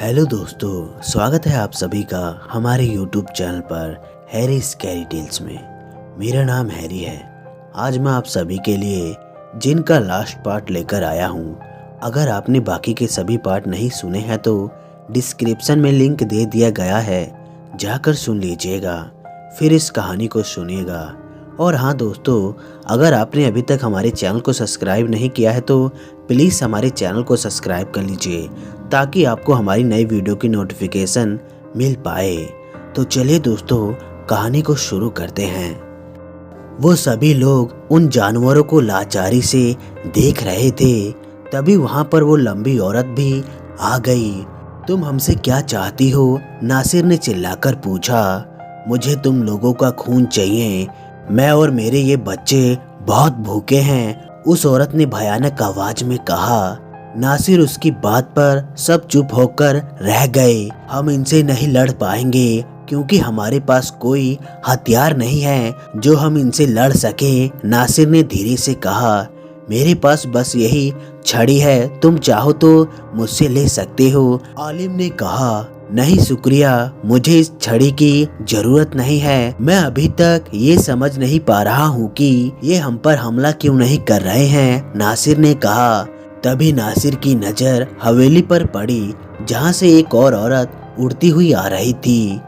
Hello दोस्तों, स्वागत है आप सभी का हमारे YouTube चैनल पर हैरी स्कैरी टेल्स में। मेरा नाम हैरी है। आज मैं आप सभी के लिए जिन का लास्ट पार्ट लेकर आया हूँ। अगर आपने बाकी के सभी पार्ट नहीं सुने हैं तो डिस्क्रिप्शन में लिंक दे दिया गया है, जाकर सुन लीजिएगा, फिर इस कहानी को सुनिएगा। और हाँ दोस्तों, अगर आपने अभी तक हमारे चैनल को सब्सक्राइब नहीं किया है तो प्लीज़ हमारे चैनल को सब्सक्राइब कर लीजिए, ताकि आपको हमारी नई वीडियो की नोटिफिकेशन मिल पाए। तो चलिए दोस्तों, कहानी को शुरू करते हैं। वो सभी लोग उन जानवरों को लाचारी से देख रहे थे। तभी वहाँ पर वो लंबी औरत भी आ गई। तुम हमसे क्या चाहती हो? नासिर ने चिल्लाकर पूछा। मुझे तुम लोगों का खून चाहिए। मैं और मेरे ये बच्चे बहुत भूखे हैं, उस औरत ने भयानक आवाज में कहा। नासिर उसकी बात पर सब चुप होकर रह गए। हम इनसे नहीं लड़ पाएंगे क्योंकि हमारे पास कोई हथियार नहीं है जो हम इनसे लड़ सके, नासिर ने धीरे से कहा। मेरे पास बस यही छड़ी है, तुम चाहो तो मुझसे ले सकते हो, आलिम ने कहा। नहीं शुक्रिया, मुझे इस छड़ी की जरूरत नहीं है। मैं अभी तक ये समझ नहीं पा रहा हूँ कि ये हम पर हमला क्यों नहीं कर रहे हैं, नासिर ने कहा। तभी नासिर की नजर हवेली पर पड़ी, जहाँ से एक और औरत उड़ती हुई आ रही थी।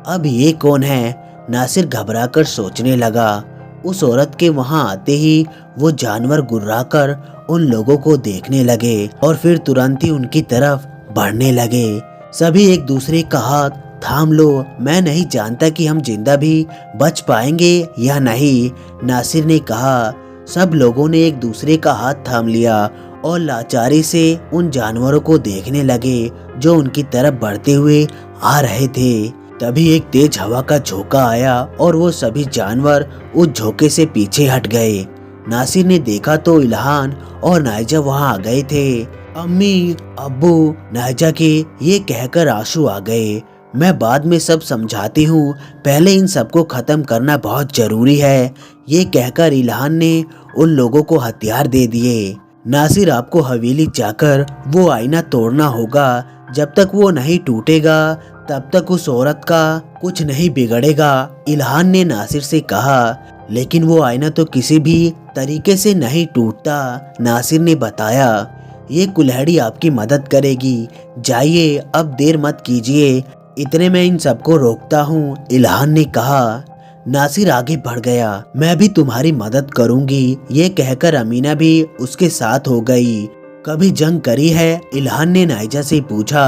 अब ये कौन है? नासिर घबराकर सोचने लगा। उस औरत के वहाँ आते ही वो जानवर गुर्राकर उन लोगों को देखने लगे और फिर तुरंत ही उनकी तरफ बढ़ने लगे। सभी एक दूसरे का हाथ थाम लो। मैं नहीं जानता कि हम जिंदा भी बच पाएंगे या नहीं, नासिर ने कहा। सब लोगों ने एक दूसरे का हाथ थाम लिया और लाचारी से उन जानवरों को देखने लगे जो उनकी तरफ बढ़ते हुए आ रहे थे। तभी एक तेज हवा का झोंका आया और वो सभी जानवर उस झोंके से पीछे हट गए। नासिर ने देखा तो इल्हान और नाइजा वहां आ गए थे। अम्मी, अब्बू, नाइजा के ये कहकर आंसू आ गए। मैं बाद में सब समझाती हूँ, पहले इन सबको खत्म करना बहुत जरूरी है, ये कहकर इल्हान ने उन लोगों को हथियार दे दिए। नासिर, आपको हवेली जाकर वो आईना तोड़ना होगा। जब तक वो नहीं टूटेगा तब तक उस औरत का कुछ नहीं बिगड़ेगा, इल्हान ने नासिर से कहा। लेकिन वो आईना तो किसी भी तरीके से नहीं टूटता, नासिर ने बताया। ये कुल्हाड़ी आपकी मदद करेगी, जाइए अब देर मत कीजिए, इतने में इन सबको रोकता हूँ, इल्हान ने कहा। नासिर आगे बढ़ गया। मैं भी तुम्हारी मदद करूंगी, ये कहकर अमीना भी उसके साथ हो गई। कभी जंग करी है? इल्हान ने नाइजा से पूछा।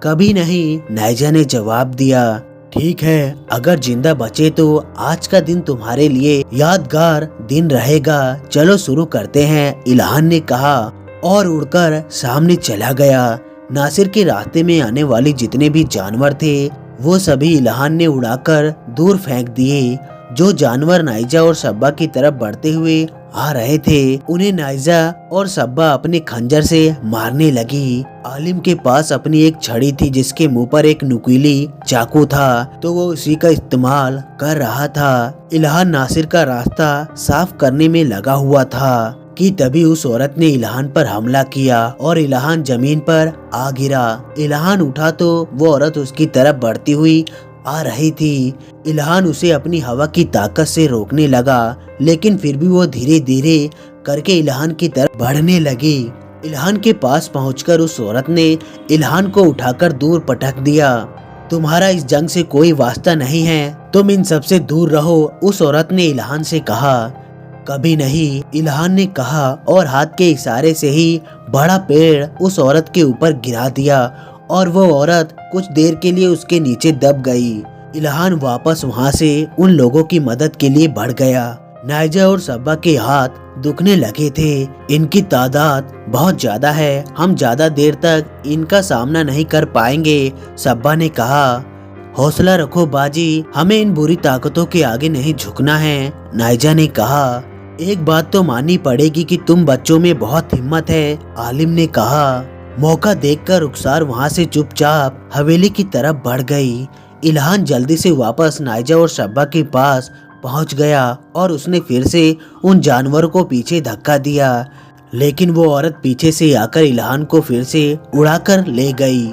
कभी नहीं, नाइजा ने जवाब दिया। ठीक है, अगर जिंदा बचे तो आज का दिन तुम्हारे लिए यादगार दिन रहेगा। चलो शुरू करते हैं, इल्हान ने कहा और उड़कर सामने चला गया। नासिर के रास्ते में आने वाले जितने भी जानवर थे वो सभी इल्हान ने उड़ाकर दूर फेंक दिए। जो जानवर नाइजा और सब्बा की तरफ बढ़ते हुए आ रहे थे उन्हें नाइजा और सब्बा अपने खंजर से मारने लगी। आलिम के पास अपनी एक छड़ी थी जिसके मुंह पर एक नुकीली चाकू था, तो वो उसी का इस्तेमाल कर रहा था। इल्हान नासिर का रास्ता साफ करने में लगा हुआ था कि तभी उस औरत ने इल्हान पर हमला किया और इल्हान जमीन पर आ गिरा। इल्हान उठा तो वो औरत उसकी तरफ बढ़ती हुई आ रही थी। इल्हान उसे अपनी हवा की ताकत से रोकने लगा, लेकिन फिर भी वो धीरे धीरे करके इल्हान की तरफ बढ़ने लगी। इल्हान के पास पहुंचकर उस औरत ने इल्हान को उठाकर दूर पटक दिया। तुम्हारा इस जंग से कोई वास्ता नहीं है, तुम इन सब से दूर रहो, उस औरत ने इल्हान से कहा। कभी नहीं, इल्हान ने कहा और हाथ के इशारे से ही बड़ा पेड़ उस औरत के ऊपर गिरा दिया और वो औरत कुछ देर के लिए उसके नीचे दब गई। इल्हान वापस वहां से उन लोगों की मदद के लिए बढ़ गया। नाइजा और सब्बा के हाथ दुखने लगे थे। इनकी तादाद बहुत ज्यादा है, हम ज्यादा देर तक इनका सामना नहीं कर पाएंगे, सब्बा ने कहा। हौसला रखो बाजी, हमें इन बुरी ताकतों के आगे नहीं झुकना है, नाइजा ने कहा। एक बात तो माननी पड़ेगी कि तुम बच्चों में बहुत हिम्मत है, आलिम ने कहा। मौका देखकर रुखसार वहां से चुपचाप हवेली की तरफ बढ़ गई। इल्हान जल्दी से वापस नाइजा और सब्बा के पास पहुंच गया और उसने फिर से उन जानवरों को पीछे धक्का दिया, लेकिन वो औरत पीछे से आकर इल्हान को फिर से उड़ाकर ले गई।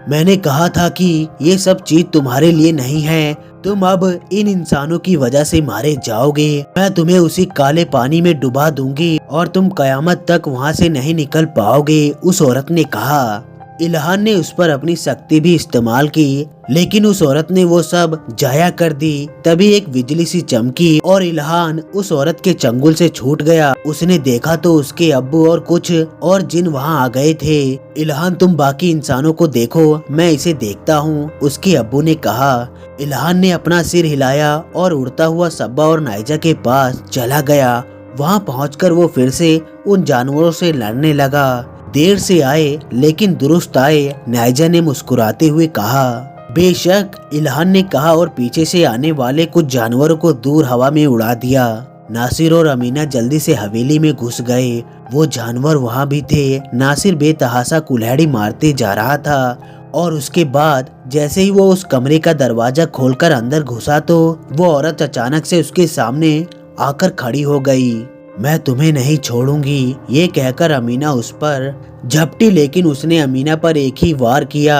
मैंने कहा था कि ये सब चीज तुम्हारे लिए नहीं है, तुम अब इन इंसानों की वजह से मारे जाओगे। मैं तुम्हें उसी काले पानी में डुबा दूंगी और तुम कयामत तक वहाँ से नहीं निकल पाओगे। उस औरत ने कहा। इल्हान ने उस पर अपनी शक्ति भी इस्तेमाल की, लेकिन उस औरत ने वो सब जाया कर दी। तभी एक बिजली सी चमकी और इल्हान उस औरत के चंगुल से छूट गया। उसने देखा तो उसके अब्बू और कुछ और जिन वहाँ आ गए थे। इल्हान, तुम बाकी इंसानों को देखो, मैं इसे देखता हूँ, उसके अब्बू ने कहा। इल्हान ने अपना सिर हिलाया और उड़ता हुआ सब्बा और नाइजा के पास चला गया। वहाँ पहुंचकर वो फिर से उन जानवरों से लड़ने लगा। देर से आए लेकिन दुरुस्त आए, नाइजा ने मुस्कुराते हुए कहा। बेशक, इल्हान ने कहा और पीछे से आने वाले कुछ जानवरों को दूर हवा में उड़ा दिया। नासिर और अमीना जल्दी से हवेली में घुस गए। वो जानवर वहाँ भी थे। नासिर बेतहाशा कुल्हाड़ी मारते जा रहा था और उसके बाद जैसे ही वो उस कमरे का दरवाजा खोलकर अंदर घुसा तो वो औरत अचानक से उसके सामने आकर खड़ी हो गई। मैं तुम्हें नहीं छोड़ूंगी, ये कहकर अमीना उस पर झपटी, लेकिन उसने अमीना पर एक ही वार किया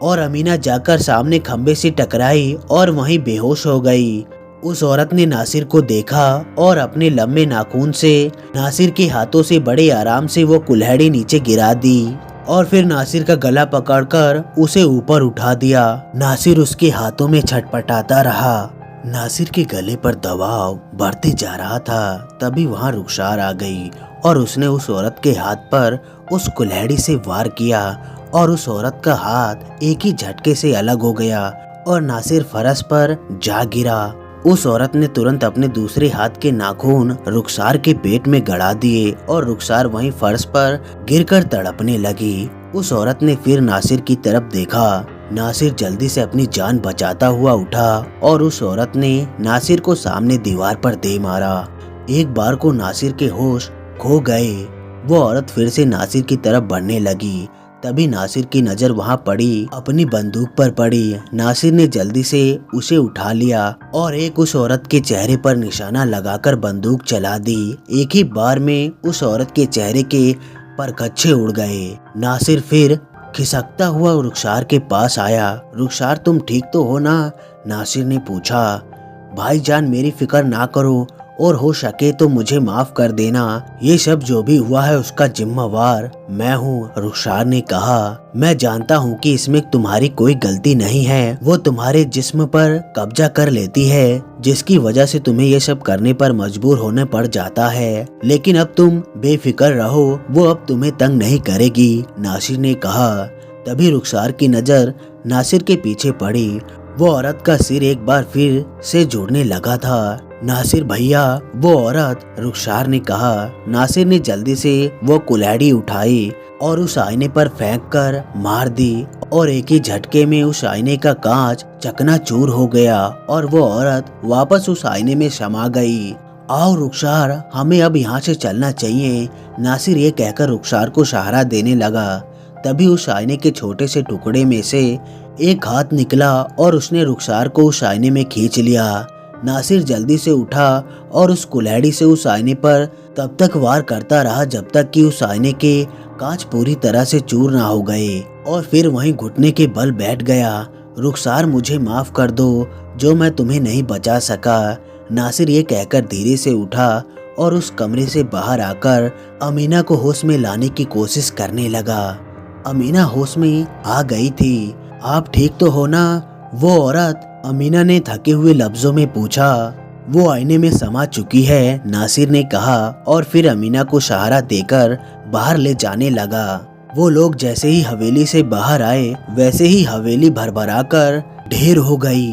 और अमीना जाकर सामने खंबे से टकराई और वहीं बेहोश हो गई। उस औरत ने नासिर को देखा और अपने लंबे नाखून से नासिर के हाथों से बड़े आराम से वो कुल्हाड़ी नीचे गिरा दी और फिर नासिर का गला पकड़कर उसे ऊपर उठा दिया। नासिर उसके हाथों में छटपटाता रहा। नासिर के गले पर दबाव बढ़ते जा रहा था। तभी वहाँ रुखसार आ गई और उसने उस औरत के हाथ पर उस कुल्हाड़ी से वार किया और उस औरत का हाथ एक ही झटके से अलग हो गया और नासिर फरस पर जा गिरा। उस औरत ने तुरंत अपने दूसरे हाथ के नाखून रुखसार के पेट में गड़ा दिए और रुखसार वहीं फर्श पर गिरकर तड़पने लगी। उस औरत ने फिर नासिर की तरफ देखा। नासिर जल्दी से अपनी जान बचाता हुआ उठा और उस औरत ने नासिर को सामने दीवार पर दे मारा। एक बार को नासिर के होश खो गए। वो औरत फिर से नासिर की तरफ बढ़ने लगी। तभी नासिर की नजर वहाँ पड़ी, अपनी बंदूक पर पड़ी। नासिर ने जल्दी से उसे उठा लिया और एक उस औरत के चेहरे पर निशाना लगाकर बंदूक चला दी। एक ही बार में उस औरत के चेहरे के परखच्चे उड़ गए। नासिर फिर खिसकता हुआ रुखसार के पास आया। रुखसार, तुम ठीक तो हो ना? नासिर ने पूछा। भाईजान, मेरी फिक्र ना करो और हो सके तो मुझे माफ कर देना। ये सब जो भी हुआ है उसका जिम्मेवार मैं हूँ, रुखसार ने कहा। मैं जानता हूँ कि इसमें तुम्हारी कोई गलती नहीं है। वो तुम्हारे जिस्म पर कब्जा कर लेती है, जिसकी वजह से तुम्हें ये सब करने पर मजबूर होने पड़ जाता है। लेकिन अब तुम बेफिक्र रहो, वो अब तुम्हें तंग नहीं करेगी, नासिर ने कहा। तभी रुखसार की नजर नासिर के पीछे पड़ी। वो औरत का सिर एक बार फिर से जुड़ने लगा था। नासिर भैया, वो औरत, रुखसार ने कहा। नासिर ने जल्दी से वो कुल्हाड़ी उठाई और उस आईने पर फेंक कर मार दी और एक ही झटके में उस आईने का कांच चकनाचूर हो गया और वो औरत वापस उस आईने में समा गई। आओ रुखसार, हमें अब यहाँ से चलना चाहिए, नासिर ये कहकर रुखसार को सहारा देने लगा। तभी उस आईने के छोटे से टुकड़े में से एक हाथ निकला और उसने रुखसार को उस आईने में खींच लिया। नासिर जल्दी से उठा और उस कुल्हाड़ी से उस आईने पर तब तक वार करता रहा जब तक कि उस आईने के कांच पूरी तरह से चूर ना हो गए और फिर वहीं घुटने के बल बैठ गया। रुखसार, मुझे माफ कर दो जो मैं तुम्हें नहीं बचा सका। नासिर ये कहकर धीरे से उठा और उस कमरे से बाहर आकर अमीना को होश में लाने की कोशिश करने लगा। अमीना होश में आ गई थी। आप ठीक तो हो ना? वो औरत, अमीना ने थके हुए लफ्जों में पूछा। वो आईने में समा चुकी है, नासिर ने कहा और फिर अमीना को सहारा देकर बाहर ले जाने लगा। वो लोग जैसे ही हवेली से बाहर आए वैसे ही हवेली भरभरा कर ढेर हो गई।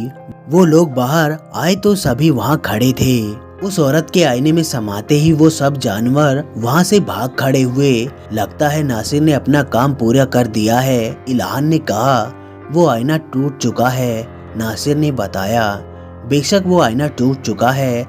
वो लोग बाहर आए तो सभी वहाँ खड़े थे। उस औरत के आईने में समाते ही वो सब जानवर वहाँ से भाग खड़े हुए। लगता है नासिर ने अपना काम पूरा कर दिया है, इल्हान ने कहा। वो आईना टूट चुका है, नासिर ने बताया। बेशक वो आईना टूट चुका है,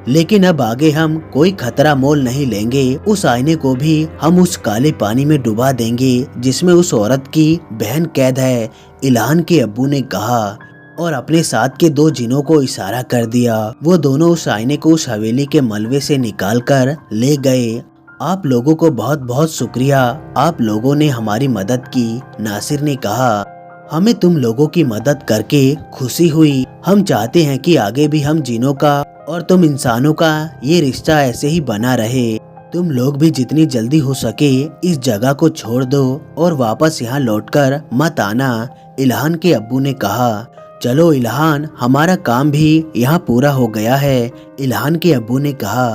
लेकिन अब आगे हम कोई खतरा मोल नहीं लेंगे। उस आईने को भी हम उस काले पानी में डुबा देंगे जिसमें उस औरत की बहन कैद है, इल्हान के अब्बू ने कहा और अपने साथ के दो जिनों को इशारा कर दिया। वो दोनों उस आईने को उस हवेली के मलबे से निकालकर ले गए। आप लोगों को बहुत बहुत शुक्रिया, आप लोगों ने हमारी मदद की, नासिर ने कहा। हमें तुम लोगों की मदद करके खुशी हुई। हम चाहते हैं कि आगे भी हम जिनों का और तुम इंसानों का ये रिश्ता ऐसे ही बना रहे। तुम लोग भी जितनी जल्दी हो सके इस जगह को छोड़ दो और वापस यहाँ लौटकर मत आना। इल्हान के अब्बू ने कहा। चलो इल्हान, हमारा काम भी यहाँ पूरा हो गया है। इल्हान के अब्बू ने कहा।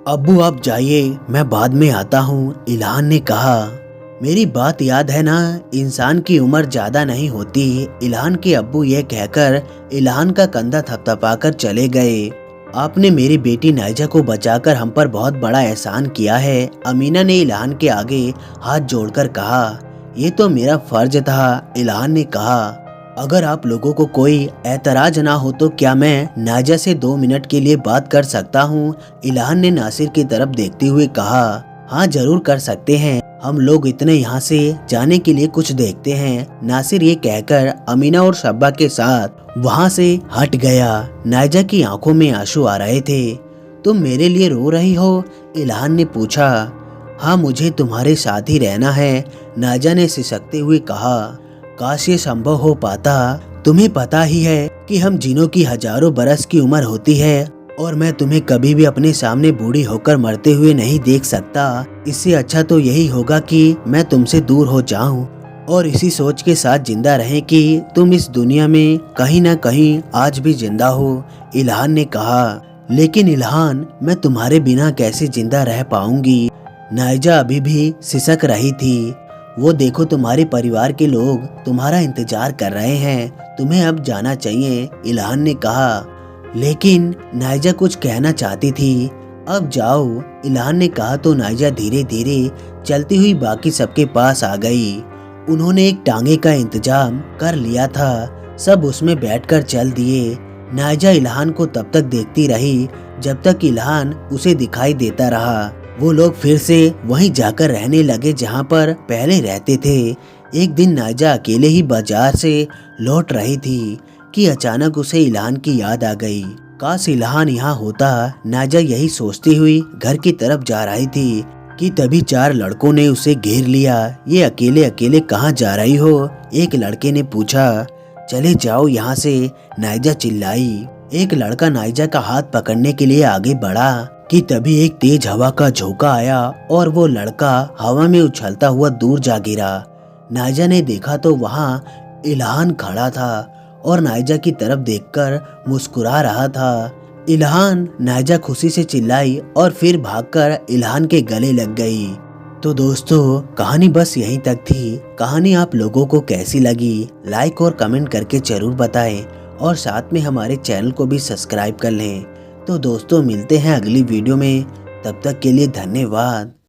अब्बू आप जाइए, मैं बाद में आता हूँ। इल्हान ने कहा। मेरी बात याद है ना, इंसान की उम्र ज्यादा नहीं होती। इल्हान के अब्बू ये कहकर इल्हान का कंधा थपथपाकर चले गए। आपने मेरी बेटी नाइजा को बचाकर हम पर बहुत बड़ा एहसान किया है। अमीना ने इल्हान के आगे हाथ जोड़कर कहा। ये तो मेरा फर्ज था। इल्हान ने कहा। अगर आप लोगों को कोई ऐतराज ना हो तो क्या मैं नाइजा से 2 मिनट के लिए बात कर सकता हूँ? इल्हान ने नासिर की तरफ देखते हुए कहा। हाँ जरूर कर सकते हैं, हम लोग इतने यहाँ से जाने के लिए कुछ देखते हैं। नासिर ये कहकर अमीना और शब्बा के साथ वहाँ से हट गया। नाइजा की आंखों में आंसू आ रहे थे। तुम मेरे लिए रो रही हो? इल्हान ने पूछा। हाँ मुझे तुम्हारे साथ ही रहना है, नाइजा ने सिसकते हुए कहा। काश ये संभव हो पाता। तुम्हें पता ही है कि हम जिनों की हजारों बरस की उम्र होती है और मैं तुम्हें कभी भी अपने सामने बूढ़ी होकर मरते हुए नहीं देख सकता। इससे अच्छा तो यही होगा कि मैं तुमसे दूर हो जाऊं और इसी सोच के साथ जिंदा रहें कि तुम इस दुनिया में कहीं न कहीं आज भी जिंदा हो। इल्हान ने कहा। लेकिन इल्हान, मैं तुम्हारे बिना कैसे जिंदा रह पाऊंगी? नाइजा अभी भी सिसक रही थी। वो देखो, तुम्हारे परिवार के लोग तुम्हारा इंतजार कर रहे हैं, तुम्हें अब जाना चाहिए। इल्हान ने कहा। लेकिन नाइजा कुछ कहना चाहती थी। अब जाओ, इल्हान ने कहा तो नाइजा धीरे धीरे चलती हुई बाकी सबके पास आ गई। उन्होंने एक टांगे का इंतजाम कर लिया था, सब उसमें बैठकर चल दिए। नाइजा इल्हान को तब तक देखती रही जब तक इल्हान उसे दिखाई देता रहा। वो लोग फिर से वहीं जाकर रहने लगे जहाँ पर पहले रहते थे। एक दिन नाइजा अकेले ही बाजार से लौट रही थी कि अचानक उसे इल्हान की याद आ गई। काश इल्हान यहाँ होता। नाइजा यही सोचती हुई घर की तरफ जा रही थी कि तभी 4 लड़कों ने उसे घेर लिया। ये अकेले अकेले कहाँ जा रही हो? एक लड़के ने पूछा। चले जाओ यहाँ से, नाइजा चिल्लाई। एक लड़का नाइजा का हाथ पकड़ने के लिए आगे बढ़ा कि तभी एक तेज हवा का झोंका आया और वो लड़का हवा में उछलता हुआ दूर जा गिरा। नाइजा ने देखा तो वहाँ इल्हान खड़ा था और नाइजा की तरफ देखकर मुस्कुरा रहा था। इल्हान, नाइजा खुशी से चिल्लाई और फिर भागकर इल्हान के गले लग गई। तो दोस्तों, कहानी बस यहीं तक थी। कहानी आप लोगों को कैसी लगी लाइक और कमेंट करके जरूर बताएं और साथ में हमारे चैनल को भी सब्सक्राइब कर लें। तो दोस्तों, मिलते हैं अगली वीडियो में, तब तक के लिए धन्यवाद।